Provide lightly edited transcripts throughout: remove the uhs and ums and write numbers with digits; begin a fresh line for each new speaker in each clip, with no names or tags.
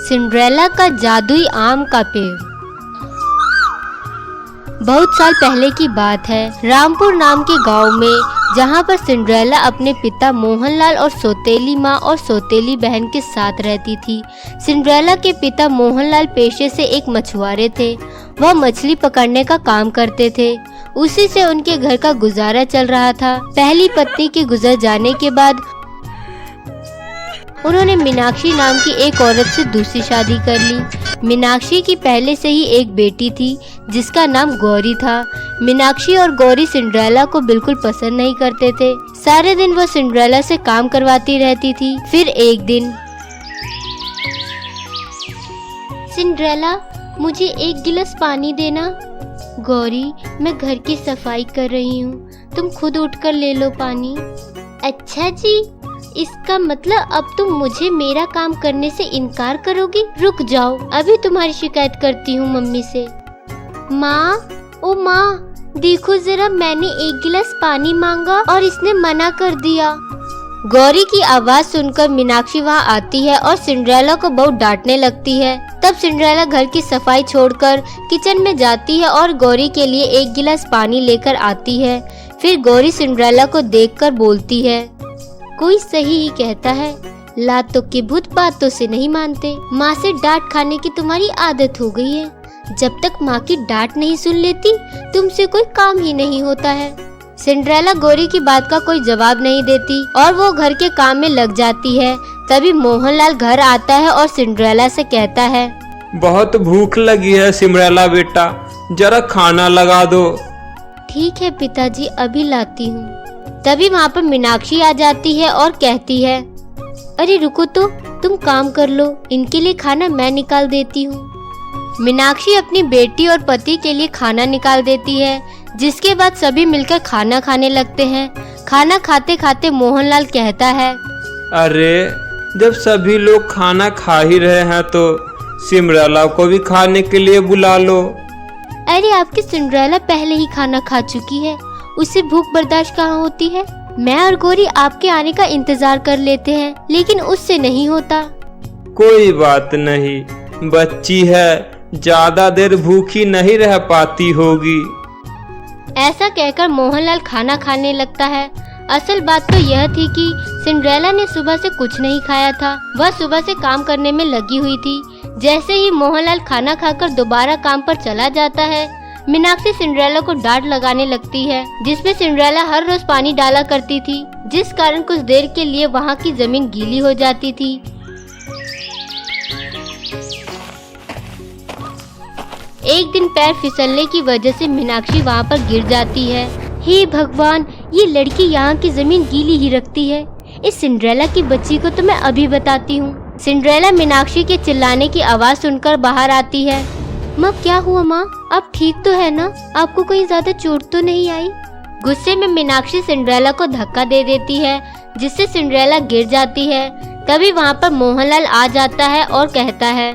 Cinderella का जादुई आम का पेड़। बहुत साल पहले की बात है। रामपुर नाम के गांव में, जहां पर सिंड्रेला अपने पिता मोहनलाल और सौतेली माँ और सौतेली बहन के साथ रहती थी। सिंड्रेला के पिता मोहनलाल पेशे से एक मछुआरे थे। वह मछली पकड़ने का काम करते थे। उसी से उनके घर का गुजारा चल रहा था। पहली पत्नी के गुजर जाने के बाद उन्होंने मीनाक्षी नाम की एक औरत से दूसरी शादी कर ली। मीनाक्षी की पहले से ही एक बेटी थी जिसका नाम गौरी था। मीनाक्षी और गौरी सिंड्रेला को बिल्कुल पसंद नहीं करते थे। सारे दिन वो सिंड्रेला से काम करवाती रहती थी। फिर एक दिन, सिंड्रेला मुझे एक गिलास पानी देना। गौरी, मैं घर की सफाई कर रही हूँ, तुम खुद उठकर ले लो पानी। अच्छा जी, इसका मतलब अब तुम मुझे मेरा काम करने से इनकार करोगी? रुक जाओ, अभी तुम्हारी शिकायत करती हूँ मम्मी से। माँ, ओ माँ, देखो जरा, मैंने एक गिलास पानी मांगा और इसने मना कर दिया। गौरी की आवाज सुनकर मीनाक्षी वहाँ आती है और सिंड्रेला को बहुत डांटने लगती है। तब सिंड्रेला घर की सफाई छोड़कर किचन में जाती है और गौरी के लिए एक गिलास पानी लेकर आती है। फिर गौरी सिंड्रेला को देखकर बोलती है, कोई सही ही कहता है, लातों के भूत बातों से नहीं मानते। माँ से डांट खाने की तुम्हारी आदत हो गई है। जब तक माँ की डांट नहीं सुन लेती, तुमसे कोई काम ही नहीं होता है। सिंड्रेला गौरी की बात का कोई जवाब नहीं देती और वो घर के काम में लग जाती है। तभी मोहनलाल घर आता है और सिंड्रेला से कहता है,
बहुत भूख लगी है सिंड्रेला बेटा, जरा खाना लगा दो।
ठीक है पिताजी, अभी लाती हूँ। तभी वहाँ पर मीनाक्षी आ जाती है और कहती है, अरे रुको तो, तुम काम कर लो, इनके लिए खाना मैं निकाल देती हूँ। मीनाक्षी अपनी बेटी और पति के लिए खाना निकाल देती है, जिसके बाद सभी मिलकर खाना खाने लगते हैं। खाना खाते खाते मोहनलाल कहता है,
अरे जब सभी लोग खाना खा ही रहे हैं तो सिंड्रेला को भी खाने के लिए बुला लो।
अरे आपकी सिंड्रेला पहले ही खाना खा चुकी है, उसे भूख बर्दाश्त कहाँ होती है। मैं और गौरी आपके आने का इंतजार कर लेते हैं, लेकिन उससे नहीं होता।
कोई बात नहीं, बच्ची है, ज्यादा देर भूखी नहीं रह पाती होगी।
ऐसा कहकर मोहनलाल खाना खाने लगता है। असल बात तो यह थी कि सिंड्रेला ने सुबह से कुछ नहीं खाया था। वह सुबह से काम करने में लगी हुई थी। जैसे ही मोहनलाल खाना खाकर दोबारा काम पर चला जाता है, मीनाक्षी सिंड्रेला को डांट लगाने लगती है, जिसमें सिंड्रेला हर रोज पानी डाला करती थी, जिस कारण कुछ देर के लिए वहाँ की जमीन गीली हो जाती थी। एक दिन पैर फिसलने की वजह से मीनाक्षी वहाँ पर गिर जाती है। हे भगवान, ये लड़की यहाँ की जमीन गीली ही रखती है। इस सिंड्रेला की बच्ची को तो मैं अभी बताती हूँ। सिंड्रेला मीनाक्षी के चिल्लाने की आवाज सुनकर बाहर आती है। माँ, क्या हुआ माँ? आप ठीक तो है ना? आपको कहीं ज्यादा चोट तो नहीं आई? गुस्से में मीनाक्षी सिंड्रेला को धक्का दे देती है, जिससे सिंड्रेला गिर जाती है। तभी वहाँ पर मोहनलाल आ जाता है और कहता है,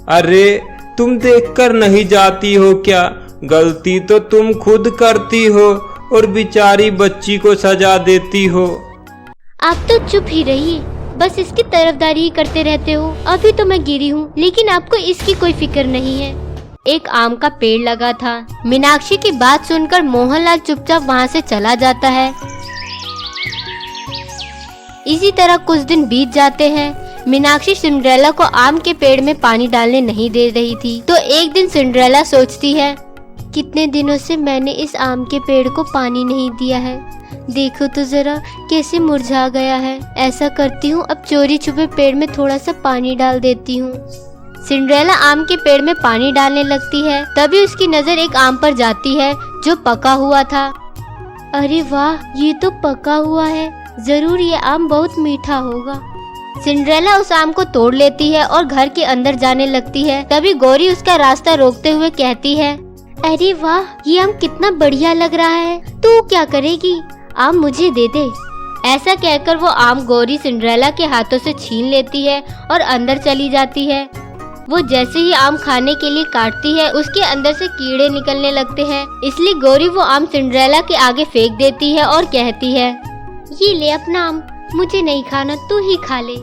अरे तुम देखकर नहीं जाती हो क्या? गलती तो तुम खुद करती हो और बेचारी बच्ची को सजा देती हो।
आप तो चुप ही रहिए, बस इसकी तरफदारी ही करते रहते हो। अभी तो मैं गिरी हूँ, लेकिन आपको इसकी कोई फिक्र नहीं है। एक आम का पेड़ लगा था। मीनाक्षी की बात सुनकर मोहनलाल चुपचाप वहाँ से चला जाता है। इसी तरह कुछ दिन बीत जाते हैं। मीनाक्षी सिंड्रेला को आम के पेड़ में पानी डालने नहीं दे रही थी। तो एक दिन सिंड्रेला सोचती है, कितने दिनों से मैंने इस आम के पेड़ को पानी नहीं दिया है। देखो तो जरा कैसे मुरझा गया है। ऐसा करती हूँ, अब चोरी छुपे पेड़ में थोड़ा सा पानी डाल देती हूँ। सिंड्रेला आम के पेड़ में पानी डालने लगती है। तभी उसकी नजर एक आम पर जाती है जो पका हुआ था। अरे वाह, ये तो पका हुआ है, जरूर ये आम बहुत मीठा होगा। सिंड्रेला उस आम को तोड़ लेती है और घर के अंदर जाने लगती है। तभी गौरी उसका रास्ता रोकते हुए कहती है, अरे वाह, ये आम कितना बढ़िया लग रहा है। तू क्या करेगी? आम मुझे दे दे। ऐसा कहकर वो आम गौरी सिंड्रेला के हाथों से छीन लेती है और अंदर चली जाती है। वो जैसे ही आम खाने के लिए काटती है, उसके अंदर से कीड़े निकलने लगते हैं। इसलिए गौरी वो आम सिंड्रेला के आगे फेंक देती है और कहती है, ये ले अपना आम, मुझे नहीं खाना, तू ही खा ले।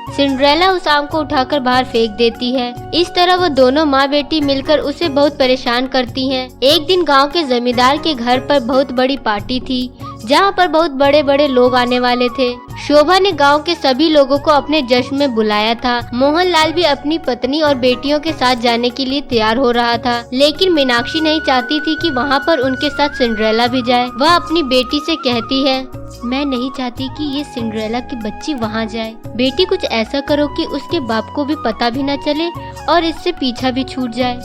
सिंड्रेला उस आम को उठाकर बाहर फेंक देती है। इस तरह वो दोनों माँ बेटी मिलकर उसे बहुत परेशान करती हैं। एक दिन गांव के जमींदार के घर पर बहुत बड़ी पार्टी थी, जहाँ पर बहुत बड़े बड़े लोग आने वाले थे। शोभा ने गांव के सभी लोगों को अपने जश्न में बुलाया था। मोहनलाल भी अपनी पत्नी और बेटियों के साथ जाने के लिए तैयार हो रहा था, लेकिन मीनाक्षी नहीं चाहती थी कि वहाँ पर उनके साथ सिंड्रेला भी जाए। वह अपनी बेटी से कहती है, मैं नहीं चाहती कि ये सिंड्रेला की बच्ची वहाँ जाए। बेटी कुछ ऐसा करो कि उसके बाप को भी पता भी न चले और इससे पीछा भी छूट जाए।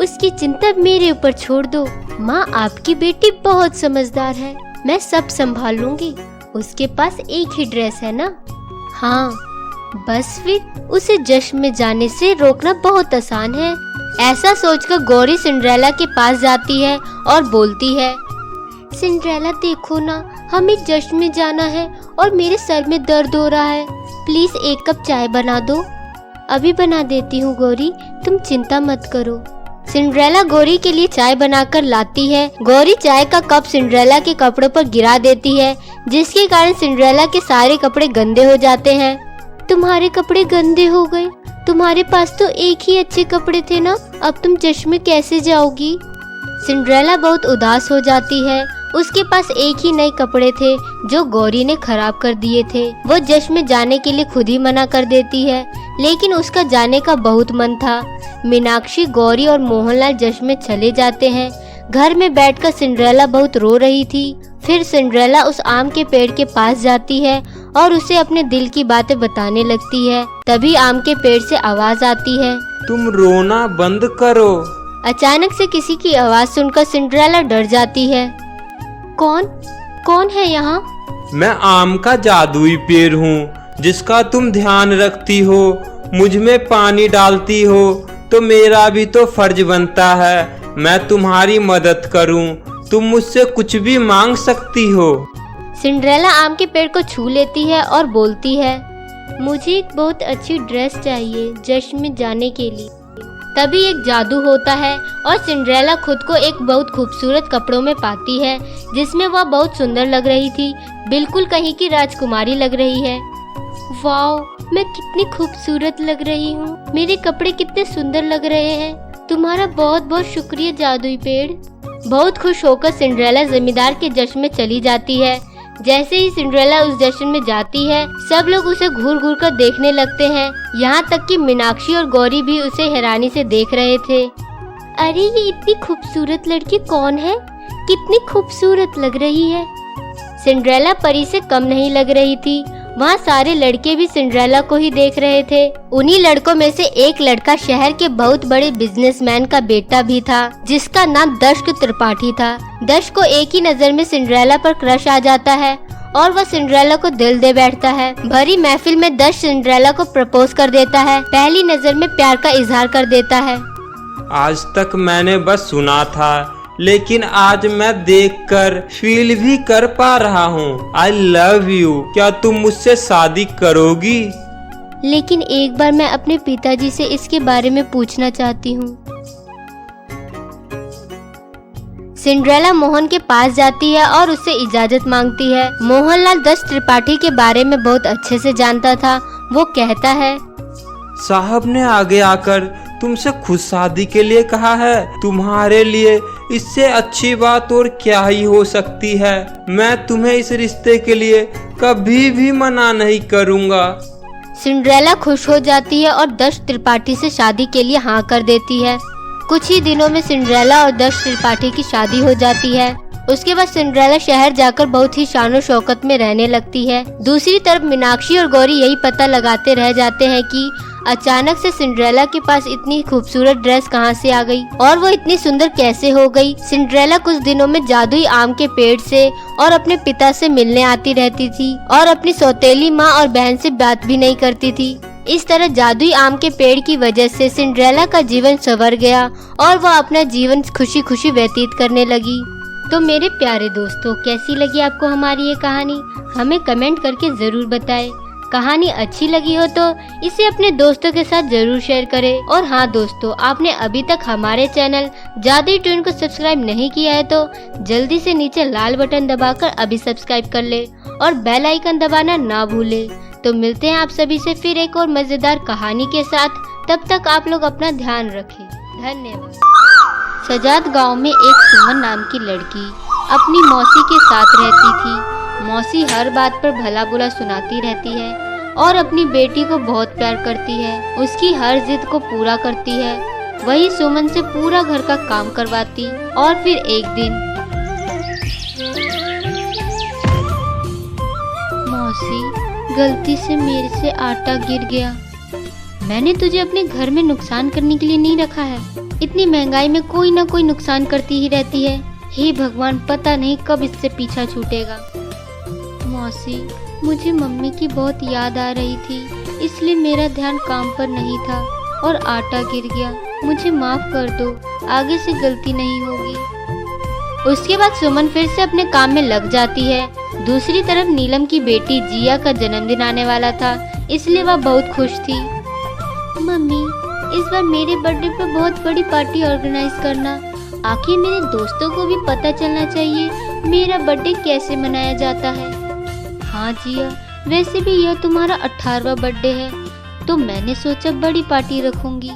उसकी चिंता मेरे ऊपर छोड़ दो माँ, आपकी बेटी बहुत समझदार है, मैं सब संभाल लूंगी। उसके पास एक ही ड्रेस है ना? हाँ, बस फिर उसे जश्न में जाने से रोकना बहुत आसान है। ऐसा सोचकर गौरी सिंड्रेला के पास जाती है और बोलती है, सिंड्रेला देखो ना, हमें जश्न में जाना है और मेरे सर में दर्द हो रहा है, प्लीज एक कप चाय बना दो। अभी बना देती हूँ गौरी, तुम चिंता मत करो। सिंड्रेला गौरी के लिए चाय बनाकर लाती है। गौरी चाय का कप सिंड्रेला के कपड़ों पर गिरा देती है, जिसके कारण सिंड्रेला के सारे कपड़े गंदे हो जाते हैं। तुम्हारे कपड़े गंदे हो गए? तुम्हारे पास तो एक ही अच्छे कपड़े थे ना, अब तुम जश्न में कैसे जाओगी? सिंड्रेला बहुत उदास हो जाती है। उसके पास एक ही नए कपड़े थे जो गौरी ने खराब कर दिए थे। वो जश्न में जाने के लिए खुद ही मना कर देती है, लेकिन उसका जाने का बहुत मन था। मीनाक्षी, गौरी और मोहनलाल जश्न में चले जाते हैं। घर में बैठकर सिंड्रेला बहुत रो रही थी। फिर सिंड्रेला उस आम के पेड़ के पास जाती है और उसे अपने दिल की बातें बताने लगती है। तभी आम के पेड़ से आवाज आती है,
तुम रोना बंद करो।
अचानक से किसी की आवाज सुनकर सिंड्रेला डर जाती है। कौन है यहाँ?
मैं आम का जादुई पेड़ हूँ, जिसका तुम ध्यान रखती हो, मुझ में पानी डालती हो, तो मेरा भी तो फर्ज बनता है मैं तुम्हारी मदद करूं। तुम मुझसे कुछ भी मांग सकती हो।
सिंड्रेला आम के पेड़ को छू लेती है और बोलती है, मुझे एक बहुत अच्छी ड्रेस चाहिए जश्न में जाने के लिए। तभी एक जादू होता है और सिंड्रेला खुद को एक बहुत खूबसूरत कपड़ों में पाती है, जिसमें वह बहुत सुंदर लग रही थी, बिल्कुल कहीं की राजकुमारी लग रही है। वाओ, मैं कितनी खूबसूरत लग रही हूँ, मेरे कपड़े कितने सुंदर लग रहे हैं, तुम्हारा बहुत बहुत शुक्रिया जादुई पेड़। बहुत खुश होकर सिंड्रेला जमींदार के जश्न में चली जाती है। जैसे ही सिंड्रेला उस जश्न में जाती है, सब लोग उसे घूर घूर कर देखने लगते हैं। यहाँ तक कि मीनाक्षी और गौरी भी उसे हैरानी से देख रहे थे। अरे ये इतनी खूबसूरत लड़की कौन है? कितनी खूबसूरत लग रही है। सिंड्रेला परी से कम नहीं लग रही थी। वहाँ सारे लड़के भी सिंड्रेला को ही देख रहे थे। उन्हीं लड़कों में से एक लड़का शहर के बहुत बड़े बिजनेसमैन का बेटा भी था, जिसका नाम दश त्रिपाठी था। दश को एक ही नजर में सिंड्रेला पर क्रश आ जाता है और वह सिंड्रेला को दिल दे बैठता है। भरी महफिल में दश सिंड्रेला को प्रपोज कर देता है, पहली नजर में प्यार का इजहार कर देता है।
आज तक मैंने बस सुना था, लेकिन आज मैं देखकर फील भी कर पा रहा हूँ। I love you. क्या तुम मुझसे शादी करोगी?
लेकिन एक बार मैं अपने पिताजी से इसके बारे में पूछना चाहती हूँ। सिंड्रेला मोहन के पास जाती है और उससे इजाजत मांगती है। मोहनलाल दश त्रिपाठी के बारे में बहुत अच्छे से जानता था। वो कहता है,
साहब ने आगे आकर तुमसे खुद शादी के लिए कहा है। तुम्हारे लिए इससे अच्छी बात और क्या ही हो सकती है। मैं तुम्हें इस रिश्ते के लिए कभी भी मना नहीं करूँगा।
सिंड्रेला खुश हो जाती है और दश त्रिपाठी से शादी के लिए हाँ कर देती है। कुछ ही दिनों में सिंड्रेला और दश त्रिपाठी की शादी हो जाती है। उसके बाद सिंड्रेला शहर जाकर बहुत ही शानो शौकत में रहने लगती है। दूसरी तरफ मीनाक्षी और गौरी यही पता लगाते रह जाते हैं कि अचानक से सिंड्रेला के पास इतनी खूबसूरत ड्रेस कहाँ से आ गई और वो इतनी सुंदर कैसे हो गई। सिंड्रेला कुछ दिनों में जादुई आम के पेड़ से और अपने पिता से मिलने आती रहती थी और अपनी सौतेली माँ और बहन से बात भी नहीं करती थी। इस तरह जादुई आम के पेड़ की वजह से सिंड्रेला का जीवन संवर गया और वह अपना जीवन खुशी खुशी व्यतीत करने लगी। तो मेरे प्यारे दोस्तों, कैसी लगी आपको हमारी ये कहानी? हमें कमेंट करके जरूर बताएं। कहानी अच्छी लगी हो तो इसे अपने दोस्तों के साथ जरूर शेयर करें। और हाँ दोस्तों, आपने अभी तक हमारे चैनल जादुई ट्यून को सब्सक्राइब नहीं किया है तो जल्दी से नीचे लाल बटन दबाकर अभी सब्सक्राइब कर ले और बेल आइकन दबाना ना भूले, तो मिलते हैं आप सभी से फिर एक और मजेदार कहानी के साथ। तब तक आप लोग अपना ध्यान रखें। धन्यवाद। सजाद गांव में एक सुमन नाम की लड़की अपनी मौसी के साथ रहती थी। मौसी हर बात पर भला बुरा सुनाती रहती है और अपनी बेटी को बहुत प्यार करती है। उसकी हर जिद को पूरा करती है। वही सुमन से पूरा घर का काम करवाती। और फिर एक दिन, मौसी, गलती से मेरे से आटा गिर गया। मैंने तुझे अपने घर में नुकसान करने के लिए नहीं रखा है। इतनी महंगाई में कोई ना कोई नुकसान करती ही रहती है। हे भगवान, पता नहीं कब इससे पीछा छूटेगा। मौसी, मुझे मम्मी की बहुत याद आ रही थी, इसलिए मेरा ध्यान काम पर नहीं था और आटा गिर गया। मुझे माफ कर दो, आगे से गलती नहीं होगी। उसके बाद सुमन फिर से अपने काम में लग जाती है। दूसरी तरफ नीलम की बेटी जिया का जन्मदिन आने वाला था, इसलिए वह बहुत खुश थी। मम्मी, इस बार मेरे बर्थडे पर बहुत बड़ी पार्टी ऑर्गेनाइज करना। आखिर मेरे दोस्तों को भी पता चलना चाहिए मेरा बर्थडे कैसे मनाया जाता है। हाँ जिया, वैसे भी यह तुम्हारा 18वां बर्थडे है, तो मैंने सोचा बड़ी पार्टी रखूंगी।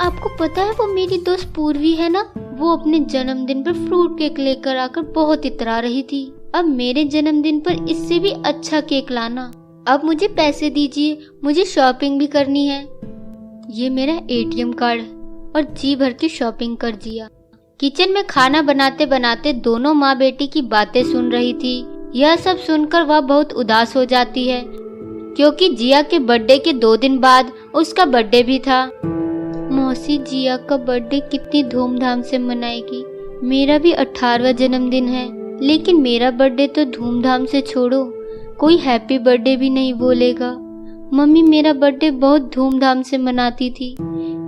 आपको पता है वो मेरी दोस्त पूर्वी है ना, वो अपने जन्मदिन पर फ्रूट केक लेकर आकर बहुत इतरा रही थी। अब मेरे जन्मदिन पर इससे भी अच्छा केक लाना। अब मुझे पैसे दीजिए, मुझे शॉपिंग भी करनी है। ये मेरा ATM कार्ड, और जी भर की शॉपिंग कर जिया। किचन में खाना बनाते बनाते दोनों माँ बेटी की बातें सुन रही थी। यह सब सुनकर वह बहुत उदास हो जाती है, क्योंकि जिया के बर्थडे के 2 दिन बाद उसका बर्थडे भी था। मौसी, जिया का बर्थडे कितनी धूमधाम से मनाएगी। मेरा भी 18वां जन्मदिन है, लेकिन मेरा बर्थडे तो धूमधाम से छोड़ो, कोई हैप्पी बर्थडे भी नहीं बोलेगा। मम्मी मेरा बर्थडे बहुत धूमधाम से मनाती थी।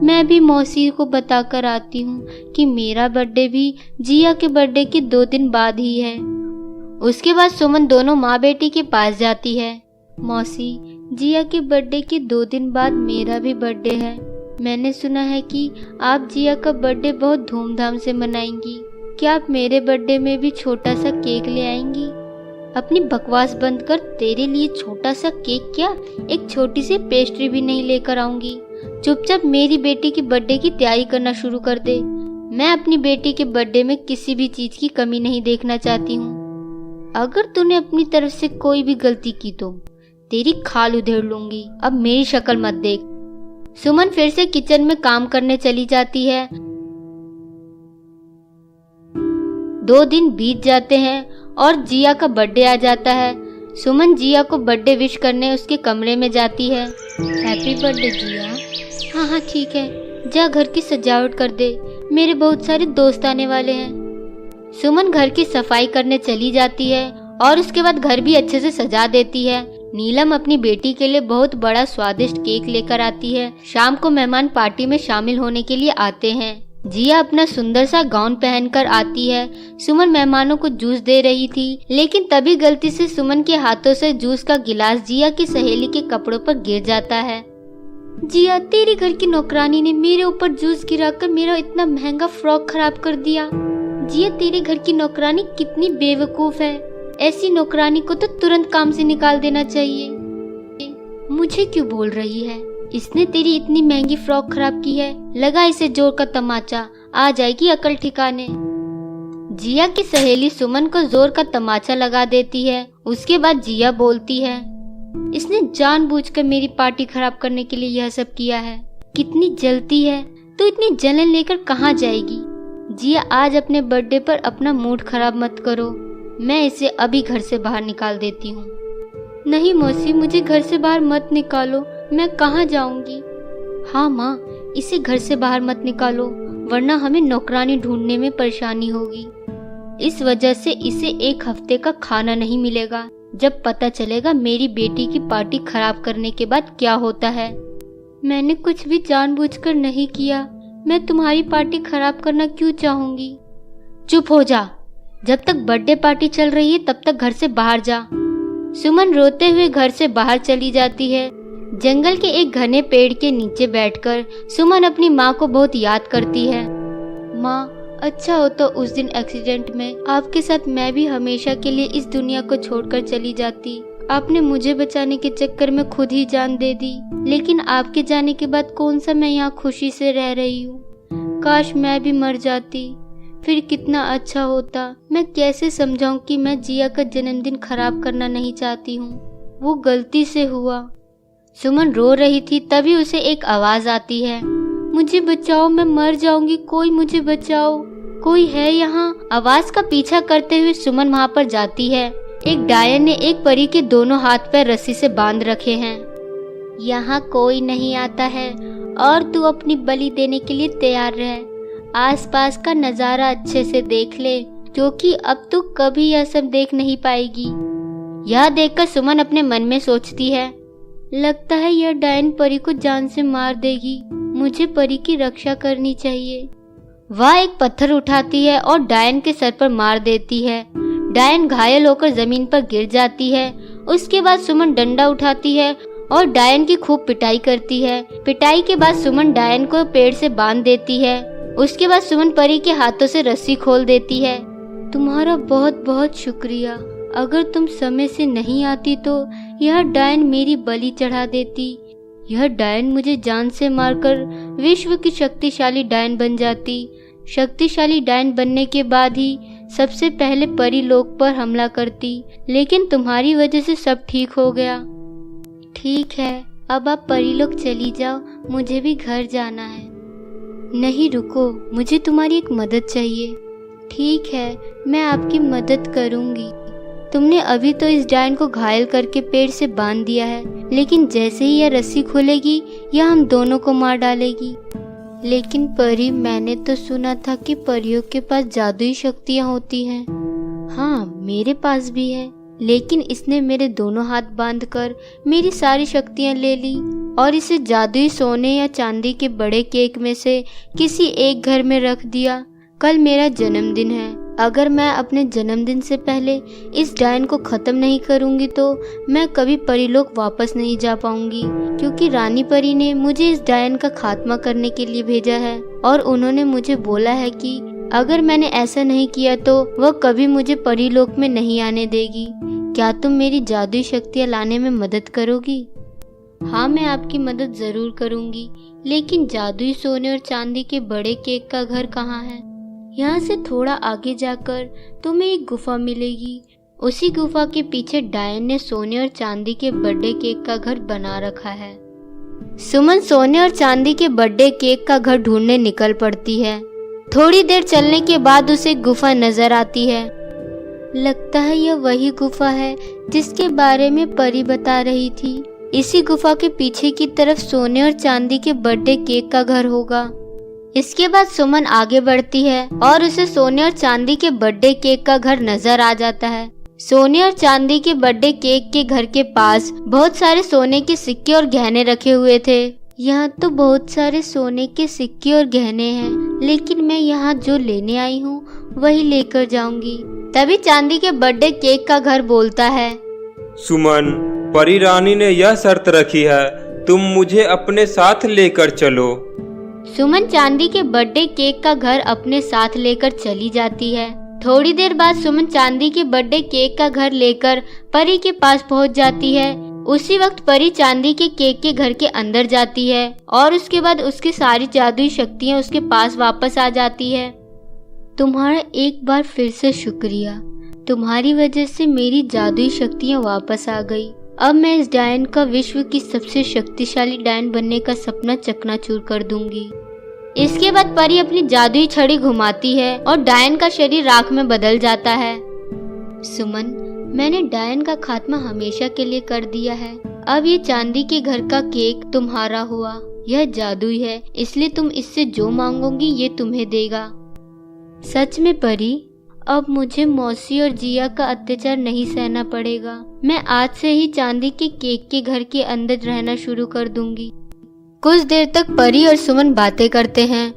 मैं भी मौसी को बताकर आती हूँ कि मेरा बर्थडे भी जिया के बर्थडे के 2 दिन बाद ही है। उसके बाद सुमन दोनों माँ बेटी के पास जाती है। मौसी, जिया के बर्थडे के 2 दिन बाद मेरा भी बर्थडे है। मैंने सुना है कि आप जिया का बर्थडे बहुत धूमधाम से मनाएंगी। क्या आप मेरे बर्थडे में भी छोटा सा केक ले आएंगी? अपनी बकवास बंद कर, तेरे लिए छोटा सा केक क्या, एक छोटी सी पेस्ट्री भी नहीं लेकर आऊंगी। चुपचाप मेरी बेटी की बर्थडे की तैयारी करना शुरू कर दे। मैं अपनी बेटी के बर्थडे में किसी भी चीज की कमी नहीं देखना चाहती हूँ। अगर तूने अपनी तरफ से कोई भी गलती की तो तेरी खाल उधेड़ लूंगी। अब मेरी शक्ल मत देख। सुमन फिर से किचन में काम करने चली जाती है। 2 दिन बीत जाते हैं और जिया का बर्थडे आ जाता है। सुमन जिया को बर्थडे विश करने उसके कमरे में जाती है। हैप्पी बर्थडे जिया। हाँ ठीक है, जा घर की सजावट कर दे, मेरे बहुत सारे दोस्त आने वाले हैं। सुमन घर की सफाई करने चली जाती है और उसके बाद घर भी अच्छे से सजा देती है। नीलम अपनी बेटी के लिए बहुत बड़ा स्वादिष्ट केक लेकर आती है। शाम को मेहमान पार्टी में शामिल होने के लिए आते हैं। जिया अपना सुंदर सा गाउन पहनकर आती है। सुमन मेहमानों को जूस दे रही थी, लेकिन तभी गलती से सुमन के हाथों से जूस का गिलास जिया की सहेली के कपड़ों पर गिर जाता है। जिया, तेरे घर की नौकरानी ने मेरे ऊपर जूस गिराकर मेरा इतना महंगा फ्रॉक खराब कर दिया। जिया, तेरे घर की नौकरानी कितनी बेवकूफ है। ऐसी नौकरानी को तो तुरंत काम से निकाल देना चाहिए। मुझे क्यों बोल रही है? इसने तेरी इतनी महंगी फ्रॉक खराब की है। लगा इसे जोर का तमाचा, आ जाएगी अकल ठिकाने। जिया की सहेली सुमन को जोर का तमाचा लगा देती है। उसके बाद जिया बोलती है, इसने जानबूझकर मेरी पार्टी खराब करने के लिए यह सब किया है। कितनी जलती है, तो इतनी जलन लेकर कहाँ जाएगी? जिया, आज अपने बर्थडे पर अपना मूड खराब मत करो। मैं इसे अभी घर से बाहर निकाल देती हूँ। नहीं मौसी, मुझे घर से बाहर मत निकालो, मैं कहाँ जाऊंगी? हाँ माँ, इसे घर से बाहर मत निकालो, वरना हमें नौकरानी ढूंढने में परेशानी होगी। इस वजह से इसे 1 हफ्ते का खाना नहीं मिलेगा। जब पता चलेगा मेरी बेटी की पार्टी खराब करने के बाद क्या होता है। मैंने कुछ भी जानबूझकर नहीं किया। मैं तुम्हारी पार्टी खराब करना क्यों चाहूंगी? चुप हो जा। जब तक बर्थडे पार्टी चल रही है तब तक घर से बाहर जा। सुमन रोते हुए घर से बाहर चली जाती है। जंगल के एक घने पेड़ के नीचे बैठकर सुमन अपनी माँ को बहुत याद करती है। माँ, अच्छा होता उस दिन एक्सीडेंट में आपके साथ मैं भी हमेशा के लिए इस दुनिया को छोड़कर चली जाती। आपने मुझे बचाने के चक्कर में खुद ही जान दे दी, लेकिन आपके जाने के बाद कौन सा मैं यहाँ खुशी से रह रही हूँ। काश मैं भी मर जाती, फिर कितना अच्छा होता। मैं कैसे समझाऊं कि मैं जिया का जन्मदिन खराब करना नहीं चाहती हूँ, वो गलती से हुआ। सुमन रो रही थी, तभी उसे एक आवाज आती है, मुझे बचाओ, मैं मर जाऊंगी, कोई मुझे बचाओ, कोई है यहाँ। आवाज का पीछा करते हुए सुमन वहाँ पर जाती है। एक डायन ने एक परी के दोनों हाथ पैर रस्सी से बांध रखे हैं। यहाँ कोई नहीं आता है और तू अपनी बलि देने के लिए तैयार रह। आसपास का नजारा अच्छे से देख ले, क्योंकि अब तू कभी यह सब देख नहीं पाएगी। यह देखकर सुमन अपने मन में सोचती है, लगता है यह डायन परी को जान से मार देगी, मुझे परी की रक्षा करनी चाहिए। वह एक पत्थर उठाती है और डायन के सर पर मार देती है। डायन घायल होकर जमीन पर गिर जाती है। उसके बाद सुमन डंडा उठाती है और डायन की खूब पिटाई करती है। पिटाई के बाद सुमन डायन को पेड़ से बांध देती है। उसके बाद सुमन परी के हाथों से रस्सी खोल देती है। तुम्हारा बहुत बहुत शुक्रिया, अगर तुम समय से नहीं आती तो यह डायन मेरी बलि चढ़ा देती। यह डायन मुझे जान से मारकर विश्व की शक्तिशाली डायन बन जाती। शक्तिशाली डायन बनने के बाद ही सबसे पहले परी लोक पर हमला करती, लेकिन तुम्हारी वजह से सब ठीक हो गया। ठीक है, अब आप परी लोक चली जाओ, मुझे भी घर जाना है। नहीं रुको, मुझे तुम्हारी एक मदद चाहिए। ठीक है, मैं आपकी मदद करूंगी। तुमने अभी तो इस डायन को घायल करके पेड़ से बांध दिया है, लेकिन जैसे ही यह रस्सी खुलेगी यह हम दोनों को मार डालेगी। लेकिन परी, मैंने तो सुना था कि परियों के पास जादुई शक्तियाँ होती हैं। हाँ, मेरे पास भी है, लेकिन इसने मेरे दोनों हाथ बांधकर मेरी सारी शक्तियाँ ले ली और इसे जादुई सोने या चांदी के बड़े केक में से किसी एक घर में रख दिया। कल मेरा जन्मदिन है, अगर मैं अपने जन्मदिन से पहले इस डायन को खत्म नहीं करूंगी तो मैं कभी परीलोक वापस नहीं जा पाऊंगी, क्योंकि रानी परी ने मुझे इस डायन का खात्मा करने के लिए भेजा है और उन्होंने मुझे बोला है कि अगर मैंने ऐसा नहीं किया तो वह कभी मुझे परीलोक में नहीं आने देगी। क्या तुम मेरी जादुई शक्तियाँ लाने में मदद करोगी? हाँ, मैं आपकी मदद जरूर करूंगी, लेकिन जादुई सोने और चांदी के बड़े केक का घर कहाँ है? यहाँ से थोड़ा आगे जाकर तुम्हें एक गुफा मिलेगी। उसी गुफा के पीछे डायन ने सोने और चांदी के बर्थडे केक का घर बना रखा है। सुमन सोने और चांदी के बर्थडे केक का घर ढूंढने निकल पड़ती है। थोड़ी देर चलने के बाद उसे गुफा नजर आती है। लगता है यह वही गुफा है जिसके बारे में परी बता रही थी। इसी गुफा के पीछे की तरफ सोने और चांदी के बर्थडे केक का घर होगा। इसके बाद सुमन आगे बढ़ती है और उसे सोने और चांदी के बर्थडे केक का घर नजर आ जाता है। सोने और चांदी के बर्थडे केक के घर के पास बहुत सारे सोने के सिक्के और गहने रखे हुए थे। यहाँ तो बहुत सारे सोने के सिक्के और गहने हैं, लेकिन मैं यहाँ जो लेने आई हूँ वही लेकर जाऊंगी। तभी चांदी के बर्थडे केक का घर बोलता है,
सुमन, परी रानी ने यह शर्त रखी है, तुम मुझे अपने साथ लेकर चलो।
सुमन चांदी के बर्थडे केक का घर अपने साथ लेकर चली जाती है। थोड़ी देर बाद सुमन चांदी के बर्थडे केक का घर लेकर परी के पास पहुंच जाती है। उसी वक्त परी चांदी के केक के घर के अंदर जाती है और उसके बाद उसकी सारी जादुई शक्तियाँ उसके पास वापस आ जाती है। तुम्हारा एक बार फिर से शुक्रिया, तुम्हारी वजह से मेरी जादुई शक्तियाँ वापस आ गई। अब मैं इस डायन का विश्व की सबसे शक्तिशाली डायन बनने का सपना चकनाचूर कर दूंगी। इसके बाद परी अपनी जादुई छड़ी घुमाती है और डायन का शरीर राख में बदल जाता है। सुमन, मैंने डायन का खात्मा हमेशा के लिए कर दिया है। अब ये चांदी के घर का केक तुम्हारा हुआ। यह जादुई है, इसलिए तुम इससे जो मांगोगी ये तुम्हें देगा। सच में परी, अब मुझे मौसी और जिया का अत्याचार नहीं सहना पड़ेगा। मैं आज से ही चांदी के केक के घर के अंदर रहना शुरू कर दूंगी। कुछ देर तक परी और सुमन बातें करते हैं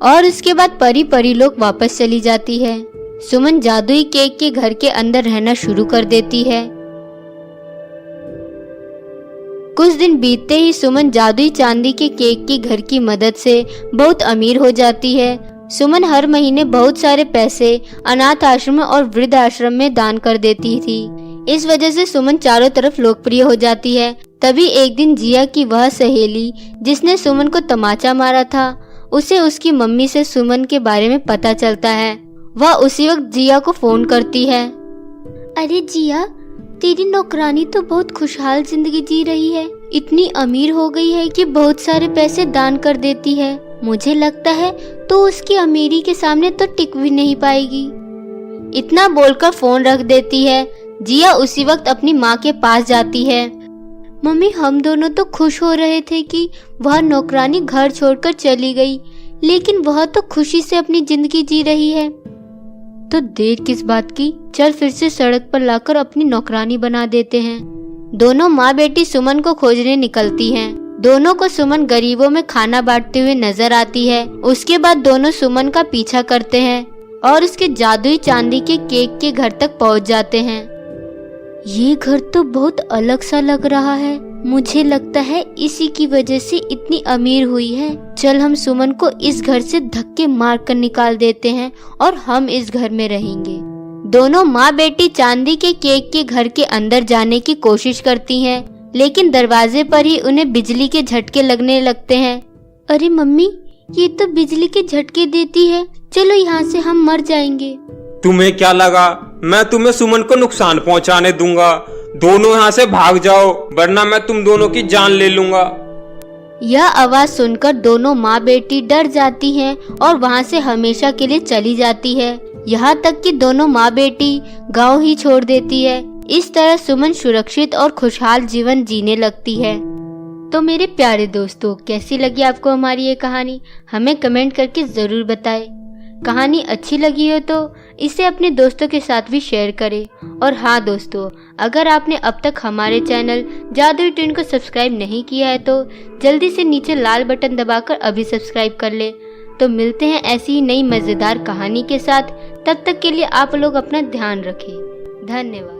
और उसके बाद परी परीलोक वापस चली जाती है। सुमन जादुई केक के घर के अंदर रहना शुरू कर देती है। कुछ दिन बीतते ही सुमन जादुई चांदी के केक के घर की मदद से बहुत अमीर हो जाती है। सुमन हर महीने बहुत सारे पैसे अनाथ आश्रम और वृद्ध आश्रम में दान कर देती थी। इस वजह से सुमन चारों तरफ लोकप्रिय हो जाती है। तभी एक दिन जिया की वह सहेली जिसने सुमन को तमाचा मारा था, उसे उसकी मम्मी से सुमन के बारे में पता चलता है। वह उसी वक्त जिया को फोन करती है। अरे जिया, तेरी नौकरानी तो बहुत खुशहाल जिंदगी जी रही है, इतनी अमीर हो गई है कि बहुत सारे पैसे दान कर देती है। मुझे लगता है तो उसकी अमीरी के सामने तो टिक भी नहीं पाएगी। इतना बोलकर फोन रख देती है। जिया उसी वक्त अपनी माँ के पास जाती है। मम्मी, हम दोनों तो खुश हो रहे थे कि वह नौकरानी घर छोड़कर चली गई, लेकिन वह तो खुशी से अपनी जिंदगी जी रही है। तो देर किस बात की, चल फिर से सड़क पर लाकर अपनी नौकरानी बना देते हैं। दोनों माँ बेटी सुमन को खोजने निकलती हैं। दोनों को सुमन गरीबों में खाना बांटते हुए नजर आती है। उसके बाद दोनों सुमन का पीछा करते हैं और उसके जादुई चांदी के केक के घर तक पहुंच जाते हैं। ये घर तो बहुत अलग सा लग रहा है, मुझे लगता है इसी की वजह से इतनी अमीर हुई है। चल हम सुमन को इस घर से धक्के मार कर निकाल देते हैं और हम इस घर में रहेंगे। दोनों माँ बेटी चांदी के केक के घर के अंदर जाने की कोशिश करती हैं, लेकिन दरवाजे पर ही उन्हें बिजली के झटके लगने लगते हैं। अरे मम्मी, ये तो बिजली के झटके देती है, चलो यहाँ से हम मर जाएंगे।
तुम्हें क्या लगा मैं तुम्हें सुमन को नुकसान पहुंचाने दूंगा? दोनों यहाँ से भाग जाओ, वरना मैं तुम दोनों की जान ले लूंगा।
यह आवाज सुनकर दोनों माँ बेटी डर जाती हैं और वहाँ से हमेशा के लिए चली जाती है। यहाँ तक कि दोनों माँ बेटी गांव ही छोड़ देती है। इस तरह सुमन सुरक्षित और खुशहाल जीवन जीने लगती है। तो मेरे प्यारे दोस्तों, कैसी लगी आपको हमारी ये कहानी? हमें कमेंट करके जरूर बताएं। कहानी अच्छी लगी हो तो इसे अपने दोस्तों के साथ भी शेयर करें। और हाँ दोस्तों, अगर आपने अब तक हमारे चैनल जादुई ट्यून को सब्सक्राइब नहीं किया है तो जल्दी से नीचे लाल बटन दबाकर अभी सब्सक्राइब कर ले। तो मिलते हैं ऐसी ही नई मज़ेदार कहानी के साथ। तब तक के लिए आप लोग अपना ध्यान रखें। धन्यवाद।